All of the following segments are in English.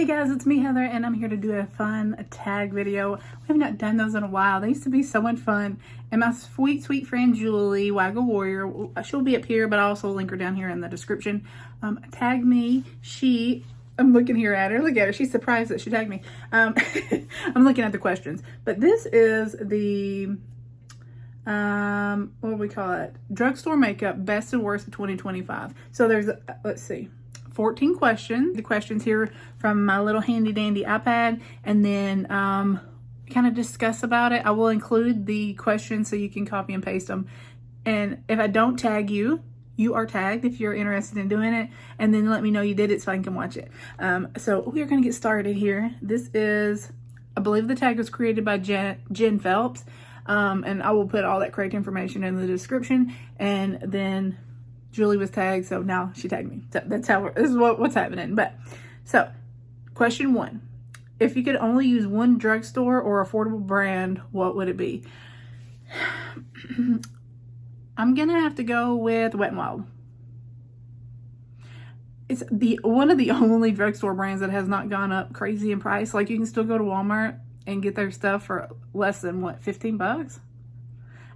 Hey guys, it's me Heather and I'm here to do a fun tag video. We have not done those in a while. They used to be so much fun. And my sweet friend Julie, Waggle Warrior, she'll be up here, but I'll also link her down here in the description. Tagged me. I'm looking here at her. Look at her. She's surprised that she tagged me. I'm looking at the questions. But this is the, what do we call it? Drugstore makeup, best and worst of 2025. So there's, let's see, 14 questions. The questions here from my little handy dandy iPad, and then kind of discuss about it. I will include the questions so you can copy and paste them. And if I don't tag you, you are tagged if you're interested in doing it, and then let me know you did it so I can watch it. So we are going to get started here. This is, I believe the tag was created by Jen Phelps, and I will put all that correct information in the description. And then Julie was tagged, so now she tagged me. So that's how this is what's happening. But so, question 1: if you could only use one drugstore or affordable brand, what would it be? I'm gonna have to go with Wet n Wild. It's one of the only drugstore brands that has not gone up crazy in price. Like, you can still go to Walmart and get their stuff for less than what, 15 bucks?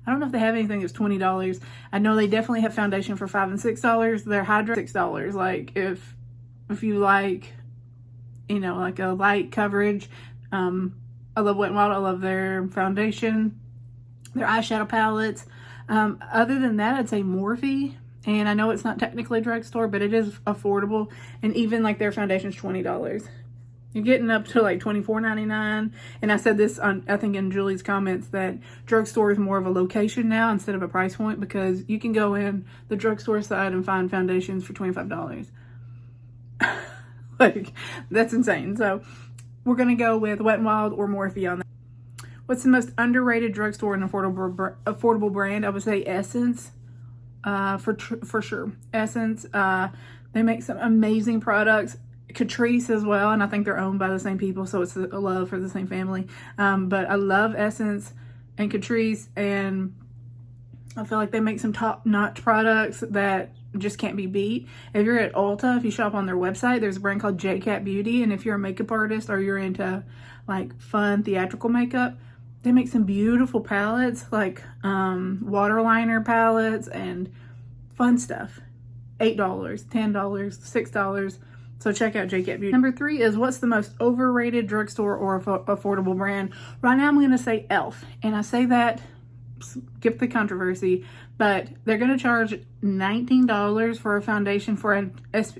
I don't know if they have anything that's $20. I know they definitely have foundation for $5 and $6. Their Hydra $6. Like, if you like, you know, like a light coverage, I love Wet n Wild. I love their foundation, their eyeshadow palettes. Other than that, I'd say Morphe. And I know it's not technically a drugstore, but it is affordable. And even like their foundation is $20. You're getting up to like $24.99. And I said this on, I think in Julie's comments, that drugstore is more of a location now instead of a price point, because you can go in the drugstore side and find foundations for $25. Like, that's insane. So we're going to go with Wet n Wild or Morphe on that. What's the most underrated drugstore and affordable brand? I would say Essence, for sure. Essence, they make some amazing products. Catrice as well, and I think they're owned by the same people, so it's a love for the same family. But I love Essence and Catrice, and I feel like they make some top-notch products that just can't be beat. If you're at Ulta, if you shop on their website, there's a brand called 𝐁𝐞𝐿 Beauty, and if you're a makeup artist or you're into like fun theatrical makeup, they make some beautiful palettes, like waterliner palettes and fun stuff. $8, $10, $6. So check out 𝐁𝐞𝐿 Beauty. Number 3 is, what's the most overrated drugstore or affordable brand? Right now I'm going to say e.l.f. And I say that, skip the controversy, but they're going to charge $19 for a foundation, for a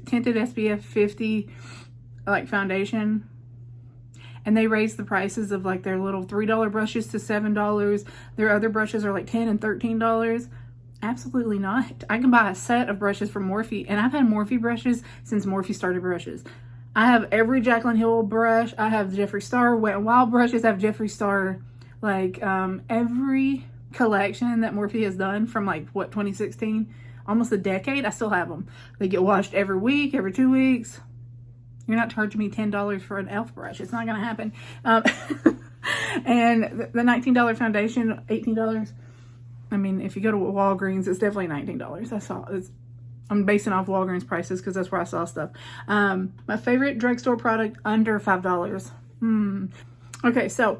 tinted SPF 50 like foundation. And they raise the prices of like their little $3 brushes to $7. Their other brushes are like $10 and $13. Absolutely not. I can buy a set of brushes from Morphe, and I've had Morphe brushes since Morphe started brushes. I have every Jaclyn Hill brush. I have Jeffree Star Wet n Wild brushes. I have Jeffree Star, like every collection that Morphe has done from like, what, 2016? Almost a decade. I still have them. They get washed every week, every 2 weeks. You're not charging me $10 for an e.l.f. brush. It's not going to happen. And the $19 foundation, $18. I mean, if you go to Walgreens, it's definitely $19. I'm basing off Walgreens prices because that's where I saw stuff. My favorite drugstore product, under $5. Okay, so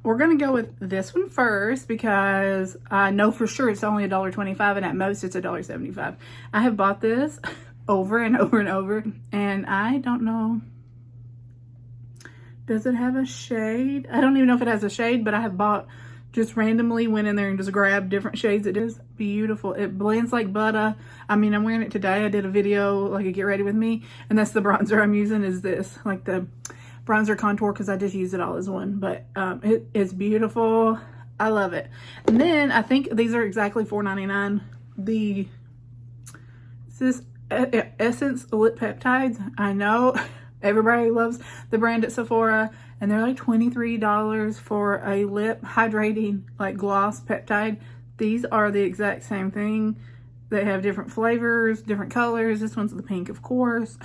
we're going to go with this one first, because I know for sure it's only $1.25, and at most it's $1.75. I have bought this over and over and over, and I don't know, does it have a shade? I don't even know if it has a shade, but I have bought, just randomly went in there and just grabbed different shades. It is beautiful. It blends like butter. I mean, I'm wearing it today. I did a video, like a get ready with me, and that's the bronzer I'm using, is this, like the bronzer contour, because I just use it all as one. But it is beautiful. I love it. And then I think these are exactly $4.99. This Essence Lip Peptides. I know everybody loves the brand at Sephora, and they're like $23 for a lip hydrating like gloss peptide. These are the exact same thing. They have different flavors, different colors. This one's the pink, of course.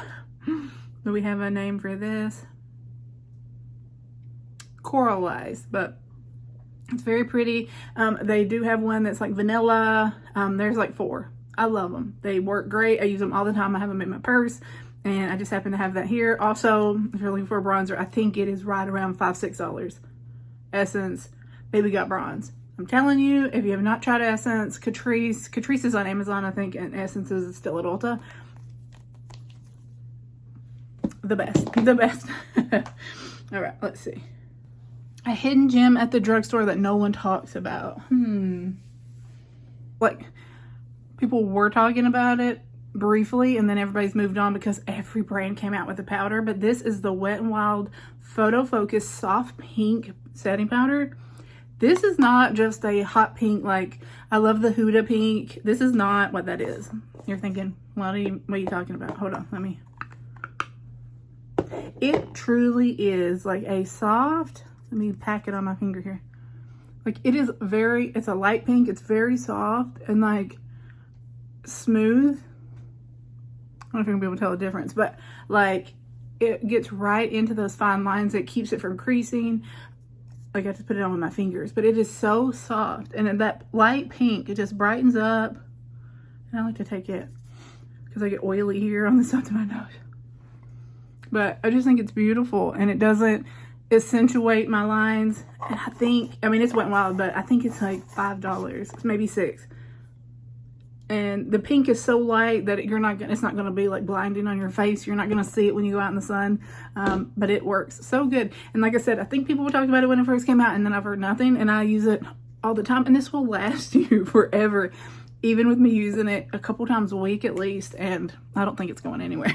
Do we have a name for this? Coralized, but it's very pretty. They do have one that's like vanilla. There's like 4. I love them. They work great. I use them all the time. I have them in my purse. And I just happen to have that here. Also, if you're looking for a bronzer, I think it is right around $5, $6. Essence Baby Got Bronze. I'm telling you, if you have not tried Essence, Catrice is on Amazon, I think, and Essence is still at Ulta. The best. The best. All right, let's see. A hidden gem at the drugstore that no one talks about. Like, people were talking about it briefly, and then everybody's moved on because every brand came out with a powder. But this is the Wet n Wild Photo Focus Soft Pink Setting Powder. This is not just a hot pink, like, I love the Huda pink. This is not what that is. You're thinking, what are you talking about? Hold on, let me. It truly is like a soft, let me pack it on my finger here. Like, it is very, it's a light pink. It's very soft and like smooth. I don't know if you're gonna be able to tell the difference, but like it gets right into those fine lines. It keeps it from creasing. Like, I have to put it on with my fingers, but it is so soft. And that light pink, it just brightens up. And I like to take it because I get oily here on the side of my nose. But I just think it's beautiful, and it doesn't accentuate my lines. And I think, I mean, it's Wet n Wild, but I think it's like $5, maybe $6. And the pink is so light that it's not going to be like blinding on your face. You're not going to see it when you go out in the sun. But it works so good. And like I said, I think people were talking about it when it first came out, and then I've heard nothing, and I use it all the time. And this will last you forever, even with me using it a couple times a week at least. And I don't think it's going anywhere.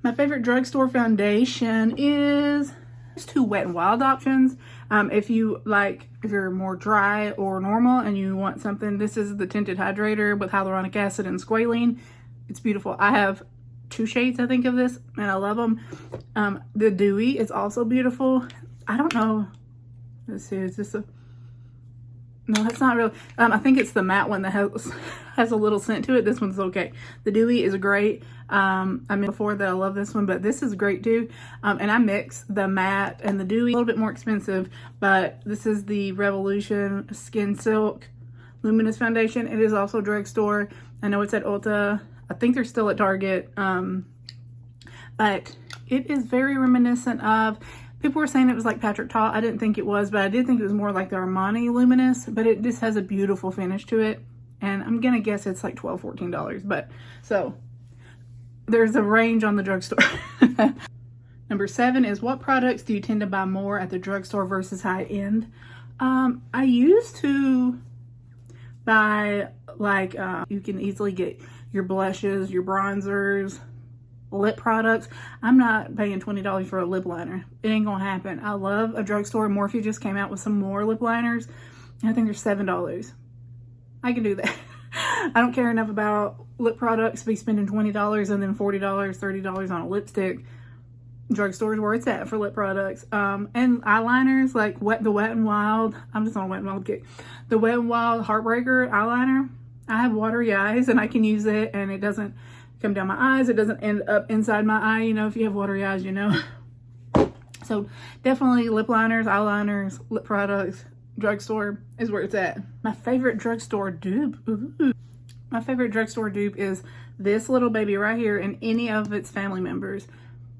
My favorite drugstore foundation is, there's two Wet n Wild options. If you're more dry or normal and you want something, this is the Tinted Hydrator with hyaluronic acid and squalene. It's beautiful. I have 2 shades, I think, of this, and I love them. The Dewy is also beautiful. I don't know. Let's see, is this a... No, that's not really. I think it's the matte one that has a little scent to it. This one's okay. The Dewy is great. I mean, before that, I love this one, but this is great too. And I mix the matte and the Dewy. A little bit more expensive, but this is the Revolution Skin Silk Luminous Foundation. It is also drugstore. I know it's at Ulta. I think they're still at Target. But it is very reminiscent of... People were saying it was like Patrick Ta. I didn't think it was, but I did think it was more like the Armani Luminous, but it just has a beautiful finish to it. And I'm going to guess it's like $12, $14. But so there's a range on the drugstore. Number 7 is, what products do you tend to buy more at the drugstore versus high end? I used to buy like, you can easily get your blushes, your bronzers, lip products. I'm not paying $20 for a lip liner. It ain't gonna happen. I love a drugstore. Morphe just came out with some more lip liners. I think they're $7. I can do that. I don't care enough about lip products to be spending $20 and then $40, $30 on a lipstick. Drugstore is where it's at for lip products. And eyeliners, like the Wet n Wild. I'm just on a Wet n Wild kick. The Wet n Wild Heartbreaker eyeliner. I have watery eyes and I can use it, and it doesn't come down my eyes. It doesn't end up inside my eye. You know, if you have watery eyes, you know. So definitely lip liners, eyeliners, lip products, drugstore is where it's at. My favorite drugstore dupe. Ooh. My favorite drugstore dupe is this little baby right here, and any of its family members.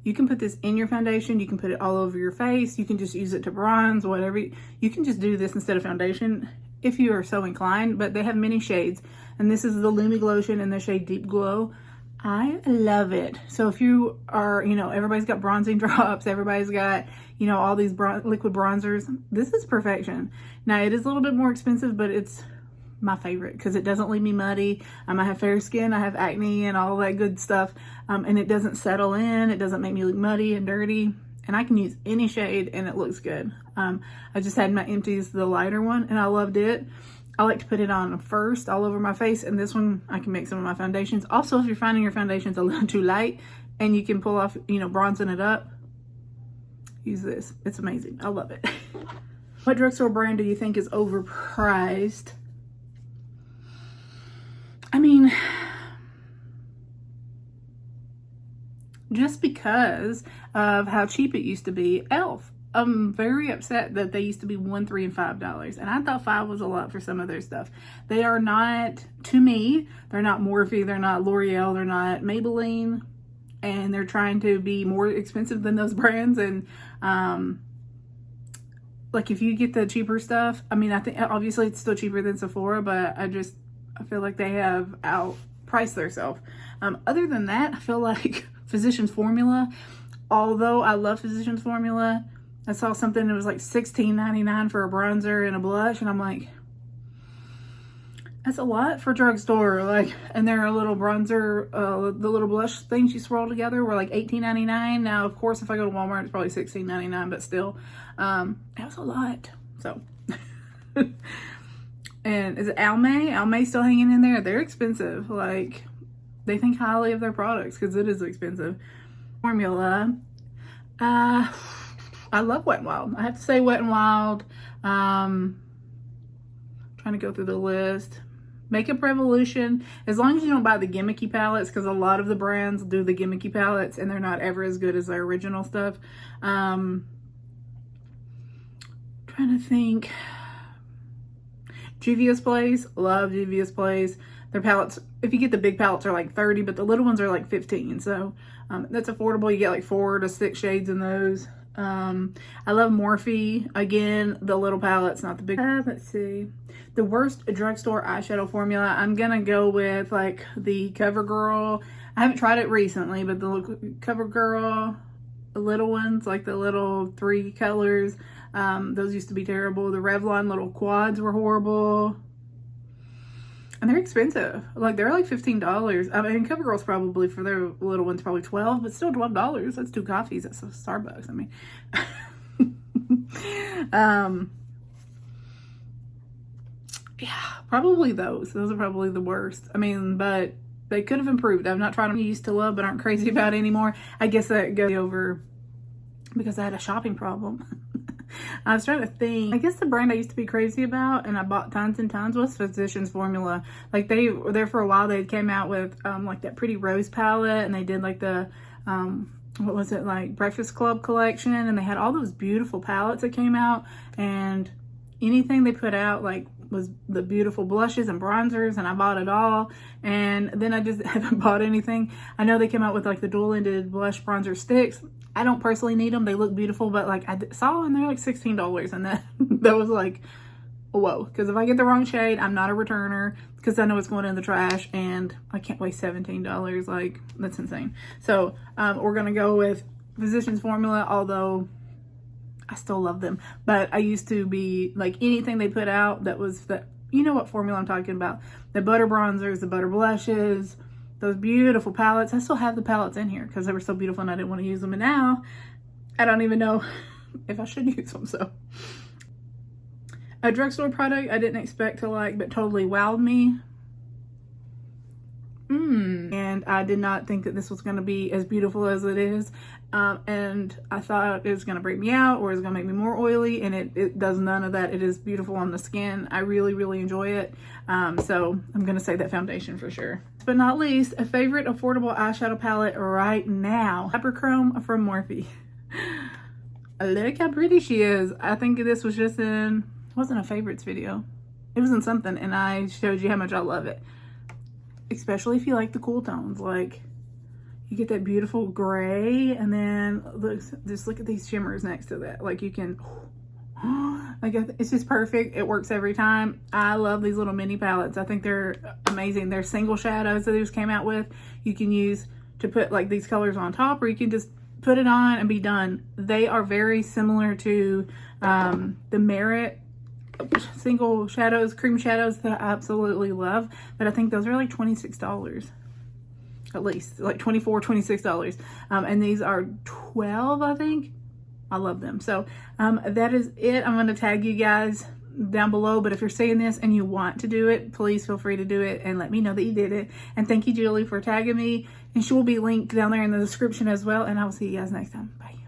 You can put this in your foundation. You can put it all over your face. You can just use it to bronze, whatever. You can just do this instead of foundation if you are so inclined, but they have many shades. And this is the Lumi Glotion in the shade Deep Glow. I love it. So if you are, you know, everybody's got bronzing drops, everybody's got, you know, all these liquid bronzers. This is perfection. Now, it is a little bit more expensive, but it's my favorite because it doesn't leave me muddy. I have fair skin, I have acne and all that good stuff, and it doesn't settle in. It doesn't make me look muddy and dirty, and I can use any shade and it looks good. I just had my empties, the lighter one, and I loved it. I like to put it on first all over my face, and this one I can make some of my foundations. Also, if you're finding your foundations a little too light and you can pull off, you know, bronzing it up, use this. It's amazing. I love it. What drugstore brand do you think is overpriced? I mean, just because of how cheap it used to be, e.l.f. I'm very upset that they used to be $1, $3, and $5, and I thought $5 was a lot for some of their stuff. They are not, to me, they're not Morphe, they're not L'Oreal, they're not Maybelline, and they're trying to be more expensive than those brands. And like, if you get the cheaper stuff, I mean, I think obviously it's still cheaper than Sephora, but I feel like they have outpriced themselves. Other than that, I feel like Physicians Formula, although I love Physicians Formula, I saw something that was like $16.99 for a bronzer and a blush, and I'm like, that's a lot for Drugstore. Like, and their little bronzer, the little blush things you swirl together were like $18.99. Now, of course, if I go to Walmart, it's probably $16.99, but still, that was a lot. So, and is it Almay? Almay's still hanging in there. They're expensive. Like, they think highly of their products because it is expensive. Formula. I love Wet n Wild. I have to say Wet n Wild. Trying to go through the list. Makeup Revolution. As long as you don't buy the gimmicky palettes, because a lot of the brands do the gimmicky palettes and they're not ever as good as their original stuff. Trying to think. Juvia's Place. Love Juvia's Place. Their palettes, if you get the big palettes, are like 30, but the little ones are like 15. So that's affordable. You get like 4 to 6 shades in those. I love Morphe. Again, the little palettes, not the big. Let's see. The worst drugstore eyeshadow formula, I'm gonna go with like the CoverGirl. I haven't tried it recently, but the CoverGirl, the little ones, like the little 3 colors, those used to be terrible. The Revlon little quads were horrible. And they're expensive. Like, they're like $15. I mean, CoverGirl's probably, for their little ones, probably $12, but still $12. That's 2 coffees. That's a Starbucks. I mean, yeah, probably those. Those are probably the worst. I mean, but they could have improved. I've not tried them I used to love, but aren't crazy about anymore. I guess that goes over because I had a shopping problem. I was trying to think. I guess the brand I used to be crazy about and I bought tons and tons was Physicians Formula. Like, they were there for a while. They came out with like that pretty rose palette, and they did like the what was it, like Breakfast Club collection, and they had all those beautiful palettes that came out, and anything they put out like was the beautiful blushes and bronzers, and I bought it all. And then I just haven't bought anything. I know they came out with like the dual-ended blush bronzer sticks. I don't personally need them. They look beautiful, but like I saw them and they're like $16, and that was like, whoa. Because if I get the wrong shade, I'm not a returner, because I know it's going in the trash, and I can't waste $17. Like, that's insane. So we're gonna go with Physicians Formula, although I still love them. But I used to be like, anything they put out that was that, you know what formula I'm talking about. The butter bronzers, the butter blushes, those beautiful palettes. I still have the palettes in here because they were so beautiful and I didn't want to use them. And now I don't even know if I should use them. So a drugstore product I didn't expect to like, but totally wowed me. And I did not think that this was going to be as beautiful as it is. And I thought it was going to break me out or it was going to make me more oily, and it does none of that. It is beautiful on the skin. I really, really enjoy it. So I'm going to say that foundation for sure. But not least, a favorite affordable eyeshadow palette right now, Hyperchrome from Morphe. Look how pretty she is. I think this was just in, it wasn't a favorites video. It was in something, and I showed you how much I love it. Especially if you like the cool tones. Like, you get that beautiful gray, and then just look at these shimmers next to that. Like, you can, like, it's just perfect. It works every time. I love these little mini palettes. I think they're amazing. They're single shadows that they just came out with. You can use to put like these colors on top, or you can just put it on and be done. They are very similar to the Merit single shadows, cream shadows, that I absolutely love, but I think those are like $26 at least, like $24, $26. And these are 12, I think. I love them. So that is it. I'm going to tag you guys down below, but if you're seeing this and you want to do it, please feel free to do it and let me know that you did it. And thank you, Julie, for tagging me, and she will be linked down there in the description as well, and I will see you guys next time. Bye.